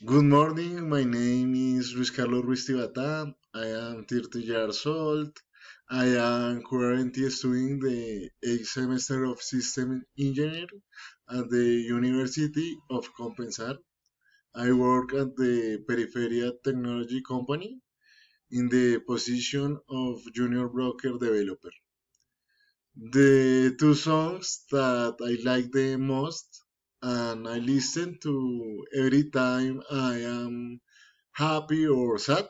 Good morning. My name is Luis Carlos Ruiz Tibata. I am 30 years old. I am currently studying the 8th semester of System Engineering at the University of Compensar. I work at the Periferia Technology Company in the position of Junior Broker Developer. The two songs that I like the most and I listen to every time I am happy or sad.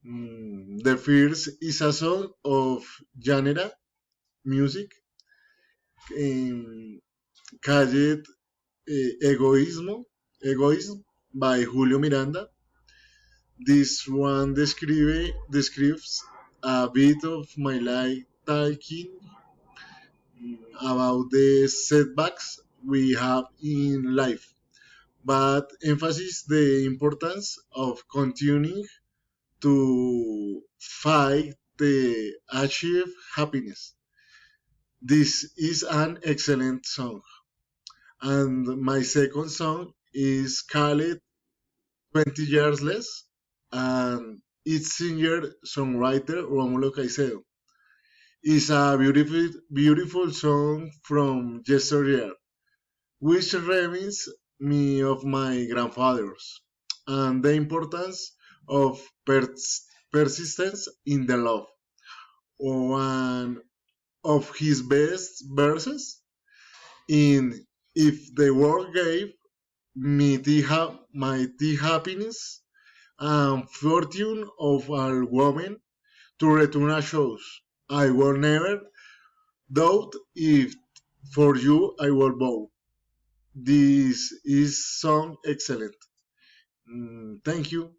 The first is a song of Janera music, um, called Egoism by Julio Miranda. This one describes a bit of my life talking about the setbacks we have in life, but emphasizes the importance of continuing to fight the achieve happiness. This is an excellent song. And my second song is called 20 Years Less, and its singer songwriter Romulo Caicedo. It's a beautiful song from yesteryear, which reminds me of my grandfathers and the importance of persistence in the love. One of his best verses in If the World Gave Me the Happiness and Fortune of a Woman to return a shows. I will never doubt if for you I will bow. This is song excellent. Thank you.